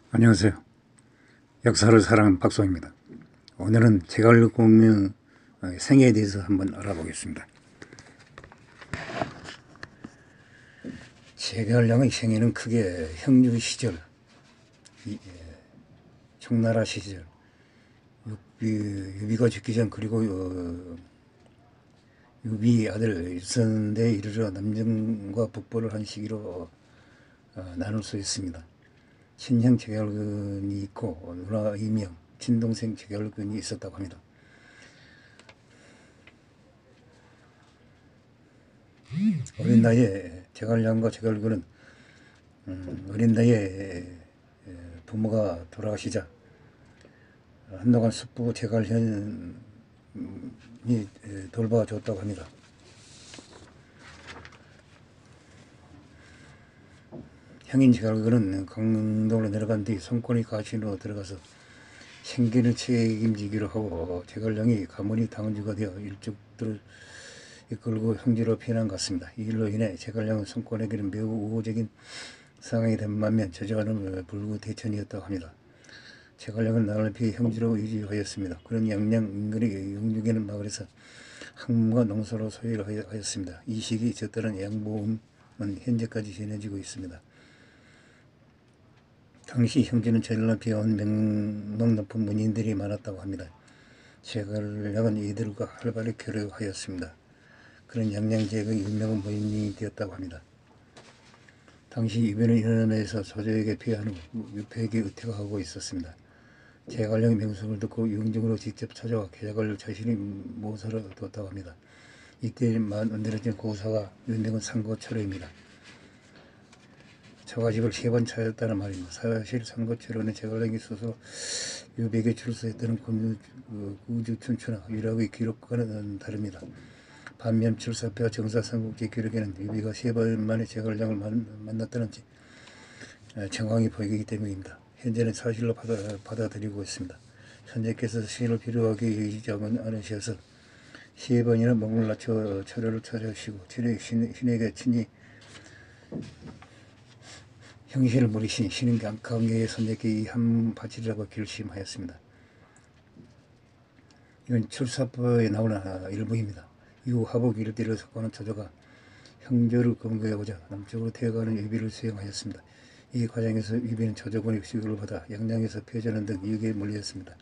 안녕하세요. 역사를 사랑하는 박소입니다. 오늘은 제갈공명 생애에 대해서 한번 알아보겠습니다. 제갈량의 생애는 크게 형주 시절, 청나라 시절, 유비가 죽기 전 그리고 유비 아들 일선대에 이르러 남정과 북보를 한 시기로 나눌 수 있습니다. 친형 제갈근이 있고 누나 이명, 친동생 제갈근이 있었다고 합니다. 어린 나이에 제갈량과 제갈근은 어린 나이에 부모가 돌아가시자 한동안 숙부 제갈현이 돌봐줬다고 합니다. 형인 제갈근은 강릉으로 내려간 뒤 성권이 가신으로 들어가서 생계를 책임지기로 하고 제갈량이 가문이 당원주가 되어 일족들을 이끌고 형제로 피난 갔습니다. 이 일로 인해 제갈량은 성권에게는 매우 우호적인 상황이 된 반면 저자는 불구대천이었다고 합니다. 제갈량은 나를 피해 형제로 위지하였습니다. 그런 양양 인근의 영육에는 마을에서 학문과 농사로 소유를 하였습니다. 이 시기 저따른 양보음은 현재까지 전해지고 있습니다. 당시 형제는 제갈량을 피해온 명망 높은 문인들이 많았다고 합니다. 제갈량은 이들과 활발히 교류하였습니다. 그런 양양지역의 유명한 문인이 되었다고 합니다. 당시 유비는 인원에서 조조에게 피해한 후 유폐에게 의택하고 있었습니다. 제갈량의 명성을 듣고 영정으로 직접 찾아와 계작을 자신이 모사로 뒀다고 합니다. 이때 만들어진 고사가 유명한 상고철호입니다. 처가집을 3번 찾았다는 말입니다. 사실 상고철호는 제갈량이 스스로 유비에게 출소했다는 구주춘추나 유락의 기록과는 다릅니다. 반면 출사표와 정사삼국지 기록에는 유비가 3번 만에 제갈량을 만났다는 정황이 보이기 때문입니다. 현재는 사실로 받아들이고 있습니다. 선제께서 신을 필요하게 여기지 않으셔서 3번이나 목을 낮춰 철호를 찾아오시고 신에게 친히 형신을 물으신 신은 강경의 선제께 이 한 바치리라고 결심하였습니다. 이건 출사표에 나오는 일부입니다. 이후 하복 일대를 석고하는 조조가 형조를 검거하고자 남쪽으로 태어가는 유비를 수행하였습니다. 이 과정에서 유비는 조조군의 지도를 받아 양양에서 표전원 등 유기에 몰렸습니다.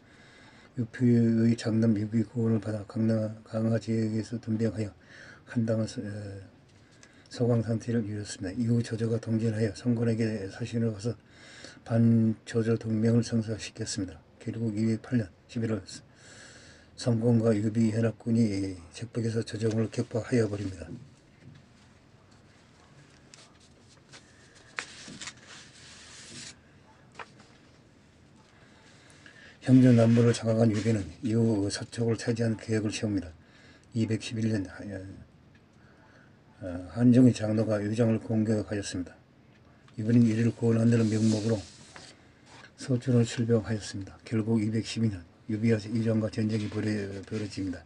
유표의 장남 유비 구원을 받아 강화 지역에서屯병하여 한당한 소강 상태를 이뤘습니다. 이후 조조가 동진하여 성군에게 사신을 가서 반조조 동맹을 성사시켰습니다. 결국 208년 11월 성군과 유비 연합군이 적벽에서 조정을 격파하여 버립니다. 형조 남부를 장악한 유비는 이후 서쪽을 차지한 계획을 세웁니다. 211년 한정의 장로가 유장을 공격하였습니다. 유비는 이를 구원한다는 명목으로 서촌을 출병하였습니다. 결국 212년 유비와 유장과 전쟁이 벌어집니다.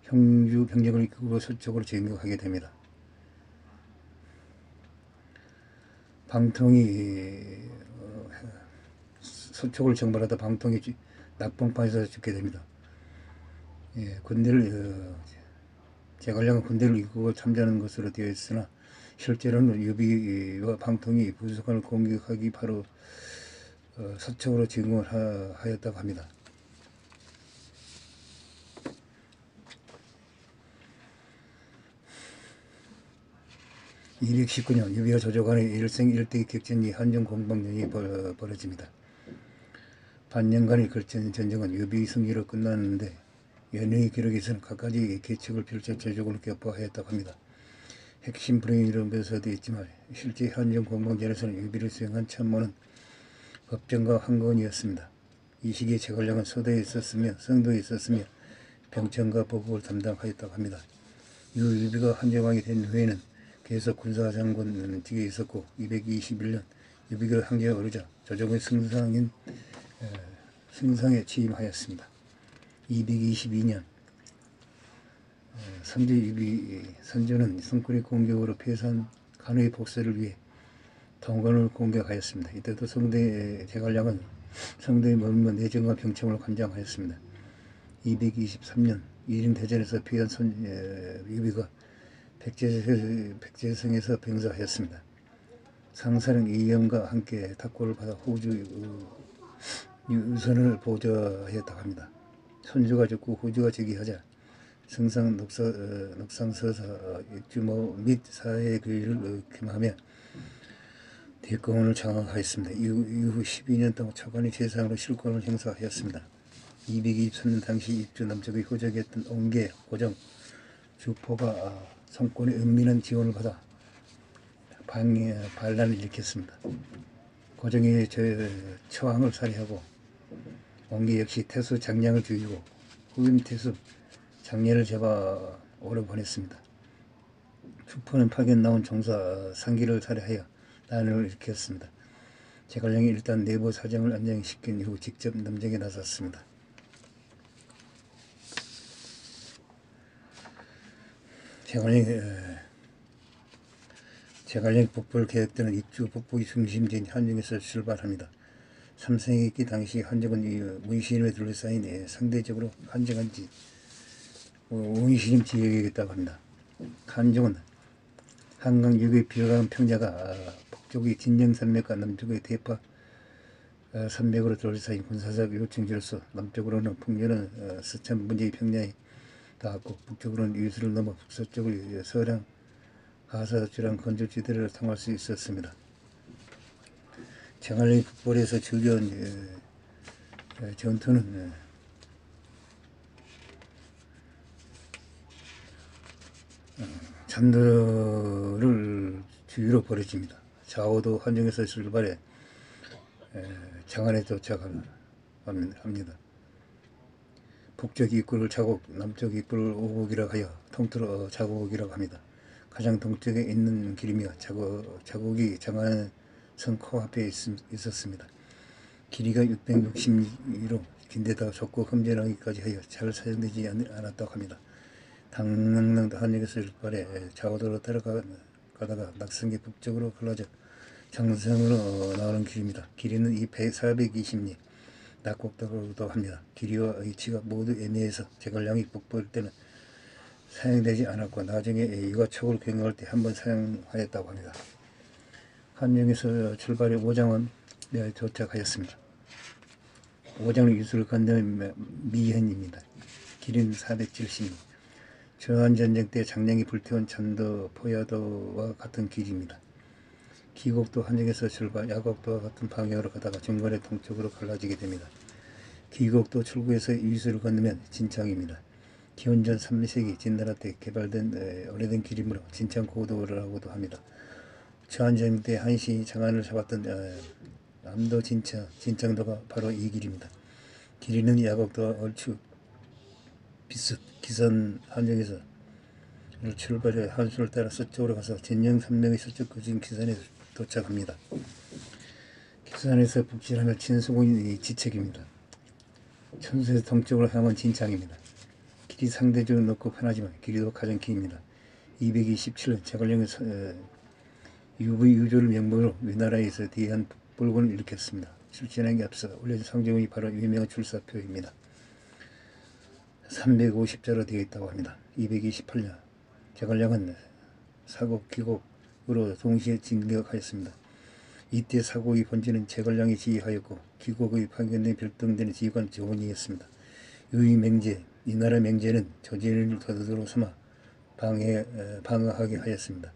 형주 병력을 이끌고 서쪽으로 진격하게 됩니다. 방통이 서쪽을 정발하다 방통이 낙봉판에서 죽게 됩니다. 제갈량은 군대를 이끌고 참전하는 것으로 되어 있으나 실제로는 유비와 방통이 부족한을 공격하기 바로 서쪽으로 진공을 하였다고 합니다. 219년 유비와 조조 간의 일생일대의 격전이 한정공방전이 벌어집니다. 반년간의 걸친 전쟁은 유비 승리로 끝났는데 연의 기록에서는 각가지 계책을 펼쳐 조조군을 격파하였다고 합니다. 핵심 불행이라는 묘사도 있지만 실제 한정공방전에서는 유비를 수행한 참모는 법정과 한건이었습니다. 이 시기에 제갈량은 서도에 있었으며 성도에 있었으며 병천과 보복을 담당하였다고 합니다. 이후 유비가 한정왕이 된 후에는 계속 군사장군직에 있었고 221년 유비가 황제가 오르자 조정의 승상에 취임하였습니다. 222년 선조는 성군의 공격으로 패소한 간의 복수를 위해 동관을 공격하였습니다. 이때도 성대 제갈량은 성대에 머물며 내정과 병청을 관장하였습니다. 223년 이림대전에서 피한 유비가 백제성에서 병사하였습니다. 상사령 이영과 함께 탁구를 받아 호주 유선을 보좌하였다고 합니다. 손주가 죽고 호주가 즉위하자 성상 녹상서사 주모 및 사회교의를 겸하며 대공원을 장악하였습니다. 이후 12년 동안 차관이 재상으로 실권을 행사하였습니다. 223년 당시 입주 남쪽의 호적이었던 옹계, 고정, 주포가 성권의 은밀한 지원을 받아 반란을 일으켰습니다. 고정이 처왕을 살해하고 옹계 역시 태수 장량을 죽이고 후임 태수 장례를 잡아 오래 보냈습니다. 주포는 파견 나온 종사 상기를 살해하여 난을 일으켰습니다. 제갈량이 일단 내부 사정을 안정시킨 이후 직접 남정에 나섰습니다. 제갈량이 북부를 계획되는 입주 북부의 중심지인 한정에서 출발합니다. 삼성이기 당시 한정은 문신임에 둘러싸인 상대적으로 한정한 문신임 지역이었다고 합니다. 한정은 한강 유비 비어가는 평야가 북쪽의 진영산맥과 남쪽의 대파 산맥으로 둘러싸인 군사적 요충지로서 남쪽으로는 풍년은 서천 문제의 평야에 닿았고 북쪽으로는 유수를 넘어 북서쪽의 서량 하사주랑 건조지대를 통할 수 있었습니다. 제갈량이 북벌에서 즐겨온 전투는 잔도를 주위로 벌어집니다. 좌우도 한정에서 출발해 장안에 도착합니다. 북쪽 입구를 자곡, 남쪽 입구를 오곡이라고 하여 통틀어 자곡이라고 합니다. 가장 동쪽에 있는 길이며 자곡이 장안성 코앞에 있었습니다. 길이가 660m, 긴데다가 좁고 험준하기까지 하여 잘 사용되지 않았다고 합니다. 당랑도 한역에서 출발해 좌우도로 따라가다가 낙성계 북쪽으로 흘러져 장성으로 나오는 길입니다. 길이는 420리, 낙곡도로도 합니다. 길이와 위치가 모두 애매해서 제갈량이 북벌 때는 사용되지 않았고 나중에 유가촉을 경영할 때 한번 사용하였다고 합니다. 한정에서 출발해 오장원에 도착하였습니다. 오장은 유수를 건너면 미현입니다. 길이는 470리. 저한전쟁 때 장량이 불태운 잔도, 포야도와 같은 길입니다. 기곡도 한정에서 출발, 야곡도와 같은 방향으로 가다가 중간에 동쪽으로 갈라지게 됩니다. 기곡도 출구에서 유수를 건너면 진창입니다. 기원전 3세기 진나라 때 개발된 오래된 길이므로 진창고도라고도 합니다. 저한전쟁 때 한시 장안을 잡았던 남도 진창도가 바로 이 길입니다. 길이는 야곡도와 얼추 비슷. 기선 한정에서 출발해 한수를 따라 서쪽으로 가서 진영 산맥의 서쪽 거진 기산에 도착합니다. 기산에서 북진하면 친수공이 지책입니다. 천수에서 동쪽으로 향하면 진창입니다. 길이 상대적으로 넓고 편하지만 길이도 가장 깁니다. 227년 제갈량의 유조를 명목으로 위나라에서 대한 불군을 일으켰습니다. 출전하기 앞서 올려진 상징이 바로 유명한 출사표입니다. 350자로 되어 있다고 합니다. 228년 제갈량은 사곡, 기곡으로 동시에 진격하였습니다. 이때 사곡의 본지는 제갈량이 지휘하였고 기곡의 파견된 별동대는 지휘관 조원이었습니다. 유의 맹제, 이 나라 맹제는 조진을 도도로 삼아 방어하게 하였습니다.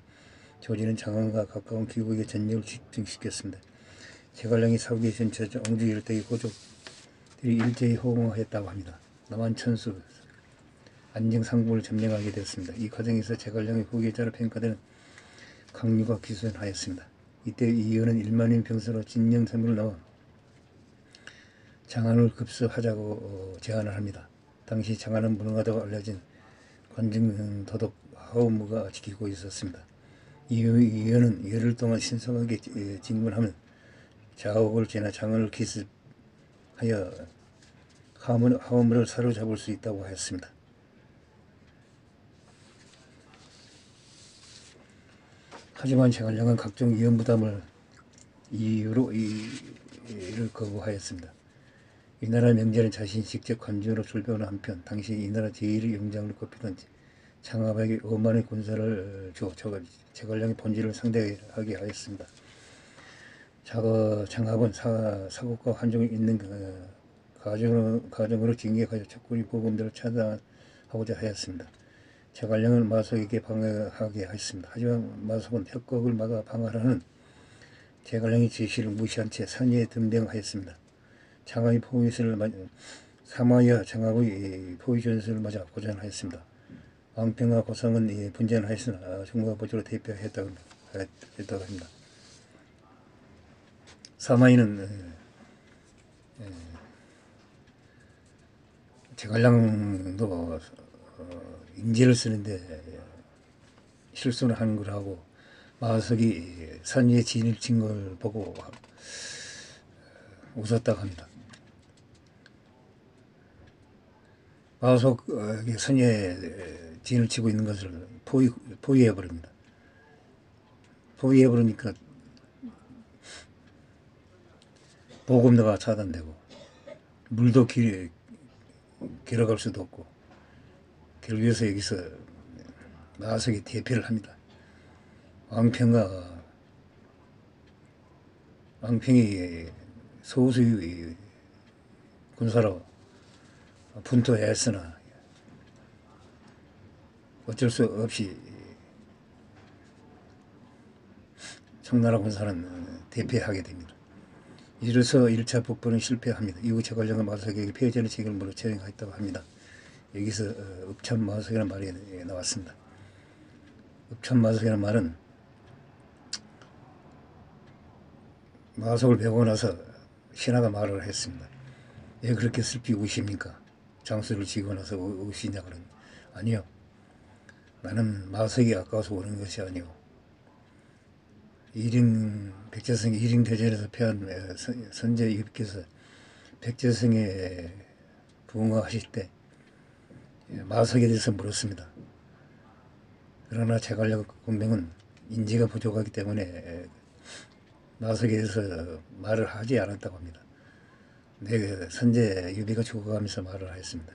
조진은 장안과 가까운 기곡의 전력을 집중시켰습니다. 제갈량이 사곡의 전체적 옹주 일대의 호족들이 일제히 호응하였다고 합니다. 남한 천수, 안정상부를 점령하게 되었습니다. 이 과정에서 제갈량의 후계자로 평가되는 강유가 기수하였습니다. 이때 이의는 1만인 병사로 진영산부를 나와 장안을 급습하자고 제안을 합니다. 당시 장안은 무능하다고 알려진 관중 도독 하우무가 지키고 있었습니다. 이의는 열흘 동안 신속하게 진군하면 자옥을 지나 장안을 기습하여 하우무를 사로잡을 수 있다고 하였습니다. 하지만 제갈량은 각종 위험 부담을 이유로 이를 거부하였습니다. 이 나라 명절은 자신이 직접 관주로 출병하는 한편 당시 이 나라 제1의 영장으로 꼽히던 장압에게 5만의 군사를 주어 제갈량의 본질을 상대하게 하였습니다. 장압은 사국과 한중에 있는 가정으로 징계하여 적군이 보금대로 차단하고자 하였습니다. 제갈량은 마석에게 방어하게 하였습니다. 하지만 마석은 협곡을 막아 방어하는 제갈량의 지시를 무시한 채 산리에 등병하였습니다. 장압의 사마야 장압의 포위 전술을 맞아 고전하였습니다. 왕평과 고성은 분전하였으나 중무보조로 대표했다고 합니다. 사마이는 제갈량도 인재를 쓰는데 실수를 하는 걸 하고 마석이 산 위에 진을 친 걸 보고 웃었다고 합니다. 마석이 산 위에 진을 치고 있는 것을 포위해버립니다. 포위해버리니까 보급로가 차단되고 물도 길어갈 수도 없고 결국에서 여기서 마석이 대피를 합니다. 왕평이 소수의 군사로 분투했으나 어쩔 수 없이 청나라 군사는 대피하게 됩니다. 이로써 1차 북번은 실패합니다. 이후 제갈량은 마석에게 패전의 책임을 물어 처형하였다고 합니다. 여기서 읍참마석이라는 말이 나왔습니다. 읍참마석이라는 말은 마석을 베고 나서 신하가 말을 했습니다. 왜 그렇게 슬피 우십니까? 장수를 지고 나서 우시냐 그런. 아니요. 나는 마석이 아까워서 오는 것이 아니오. 백제성의 일ing대전에서 패한 선제 유비께서 백제성에 부응하실 때 마석에 대해서 물었습니다. 그러나 제갈량 군병은 인재가 부족하기 때문에 마석에 대해서 말을 하지 않았다고 합니다. 선제 유비가 죽어가면서 말을 하였습니다.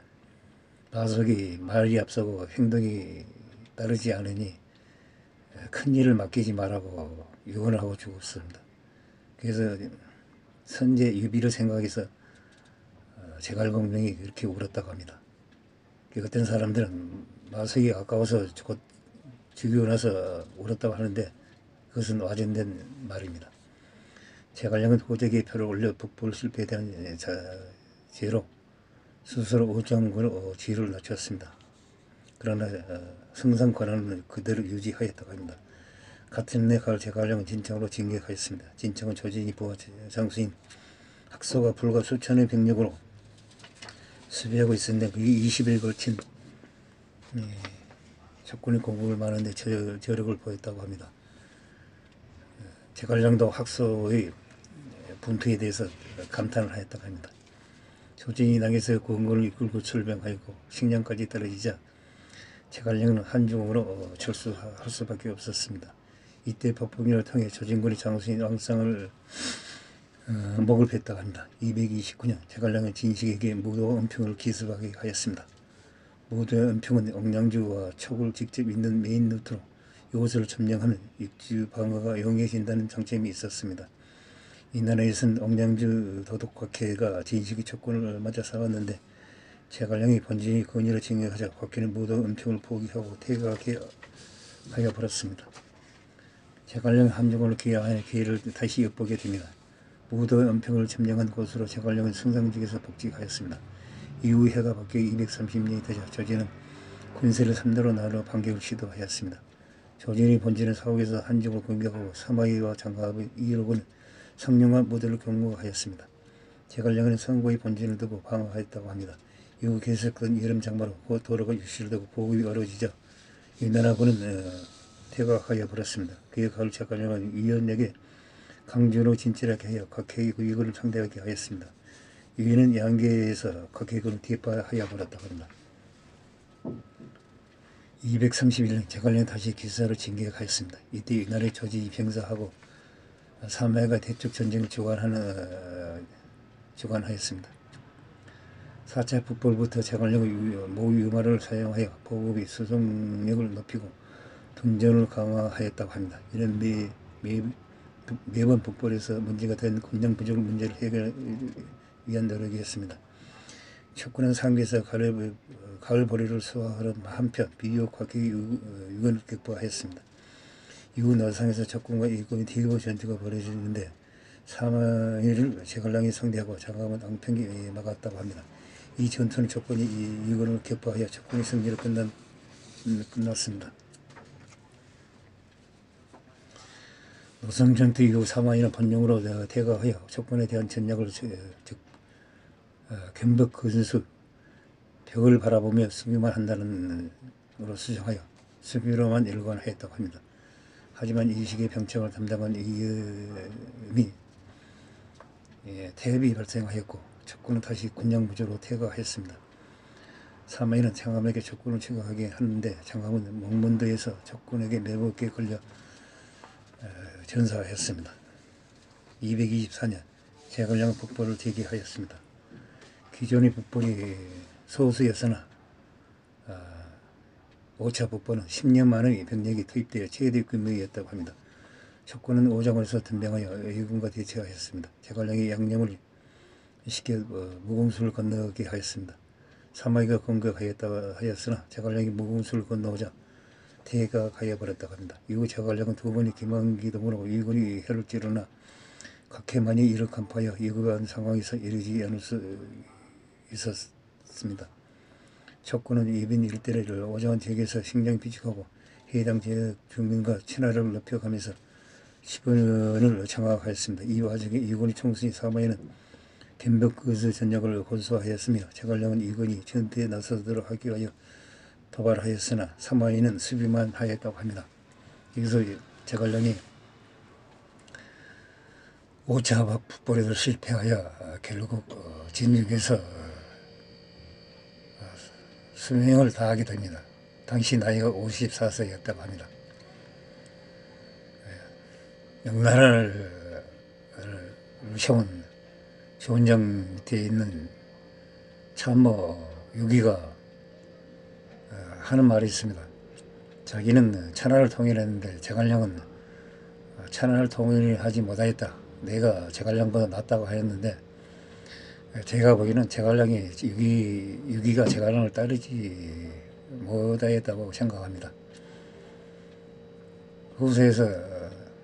마석이 말이 앞서고 행동이 따르지 않으니 큰 일을 맡기지 말라고 유언을 하고 죽었습니다. 그래서 선제 유비를 생각해서 제갈공명이 그렇게 울었다고 합니다. 어떤 사람들은 마석이 아까워서 죽이고 나서 울었다고 하는데 그것은 와전된 말입니다. 제갈량은 호적의 표를 올려 북부를 실패에 대한 죄로 스스로 우정으로 지위를 낮췄습니다. 그러나 승상 권한은 그대로 유지하였다고 합니다. 같은 해 가을 제갈량은 진청으로 진격하였습니다. 진청은 조진이 부하 장수인 학소가 불과 수천의 병력으로 수비하고 있었는데 그 20일 걸친 적군의 공격을 많은데 저력을 보였다고 합니다. 제갈량도 학소의 분투에 대해서 감탄을 하였다고 합니다. 조진이 당에서 공군을 이끌고 출병하였고 식량까지 떨어지자 제갈량은 한중으로 철수할 수밖에 없었습니다. 이때 법봉을 통해 조진군의 장수인 왕상을 목을 뱉다고 합니다. 229년 제갈량은 진식에게 무도와 은평을 기습하게 하였습니다. 무도와 은평은 옥량주와 촉을 직접 잇는 메인 루트로 이곳을 점령하는 육지 방어가 용이해진다는 장점이 있었습니다. 이 나라에서는 옥량주 도독곽해가 진식의 촉군을 맞아 싸웠는데 제갈량이 본진이 건의를 징역하자 곽해는 무도 은평을 포기하고 퇴각하게 하여 버렸습니다. 제갈량이 함정으로 기여하여 기회를 다시 엿보게 됩니다. 무도의 은평을 점령한 곳으로 제갈량은 승상직에서 복직하였습니다. 이후 해가 바뀌어 230년이 되자 조진은 군세를 3도로 나누어 반격을 시도하였습니다. 조진이 본진은 사옥에서 한중을 공격하고 사마이와 장갑의 이로군 성룡과 무도를 경무하였습니다. 제갈량은 성고의 본진을 두고 방어하였다고 합니다. 이후 계속된 여름 장마로 도로가 유실되고 보급이 어려워지자 이 나라군은 퇴각하여 버렸습니다. 그의 가을 제갈량은 위원에게 강준으로 진출하게 하여 곽해의 구익을 상대하게 하였습니다. 위원은 양계에서 곽해군을 대파하여 버렸다고 합니다. 231년 제갈량이 다시 기사로 진격하였습니다. 이때 이 나라의 조진이 병사하고 사마이가 대쪽 전쟁을 주관하였습니다. 4차 북벌부터 제갈량의 모유마를 사용하여 보급의 수송력을 높이고 통전을 강화하였다고 합니다. 이는 매번 북벌에서 문제가 된 군량 부족 문제를 해결하기 위한 노력이었습니다. 척군은 상계에서 가을 보리를 수확하는 한편 비효과학의 유건을 격파하였습니다. 이후 노상에서 척군과 일본의 대규모 전투가 벌어지는데 사마이를 제갈량이 상대하고 장갑은 앙평이 막았다고 합니다. 이 전투는 척군이 유건을 격파하여 척군의 승리로 끝났습니다. 노성 전투 이후 사마이는 번영으로 퇴거하여 척군에 대한 전략을 경벽 근수 벽을 바라보며 수비만 한다는 으로 수정하여 수비로만 일관하였다고 합니다. 하지만 이 시기에 병청을 담당한 이음이 태엽이 발생하였고 척군은 다시 군량 부조로 퇴거하였습니다. 사마이는 장암에게 척군을 취급하게 하는데 장암은 목문도에서 척군에게 매복에 걸려 전사하였습니다. 224년 제갈량은 북벌을 대기하였습니다. 기존의 북벌이 소수였으나 5차 북벌은 10년 만의 병력이 투입되어 최대 규모였다고 합니다. 척군은 오장원에서 든병하여 의군과 대치하였습니다. 제갈량이 양념을 시켜 무공수를 건너게 하였습니다. 사마이가 공격하였으나 제갈량이 무공수를 건너오자 퇴가하여 버렸다고 합니다. 이후 제갈량은 두 번의 김왕기동으로 의군이 해를 찌르나 각해만이 이를 간파하여 예고한 상황에서 이르지 않을 수 있었습니다. 척군은 이빈 일대를 오장원 지역에서 식량 비축하고 해당 지역 주민과 친화를 높여가면서 10원을 장악하였습니다. 이 와중에 이군의 총수인 사마이는 경벽거수 전략을 고수하였으며 제갈량은 이군이 전투에 나서도록 하기 위하여 도발하였으나 사마이는 수비만 하였다고 합니다. 여기서 제갈량이 5차 북벌에도 실패하여 결국 진륙에서 수명을 다하게 됩니다. 당시 나이가 54세였다고 합니다. 명나라를 세운 조원장 밑에 있는 참모 유기가 하는 말이 있습니다. 자기는 천하를 통일했는데 제갈량은 천하를 통일하지 못하였다. 내가 제갈량보다 낫다고 하였는데 제가 보기에는 제갈량이 유기가 제갈량을 따르지 못하였다고 생각합니다. 후세에서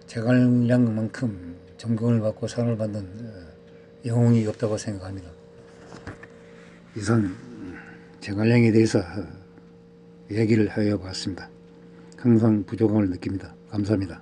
제갈량만큼 존경을 받고 상을 받는 영웅이 없다고 생각합니다. 이상 제갈량에 대해서 얘기를 하여 봤습니다. 항상 부족함을 느낍니다. 감사합니다.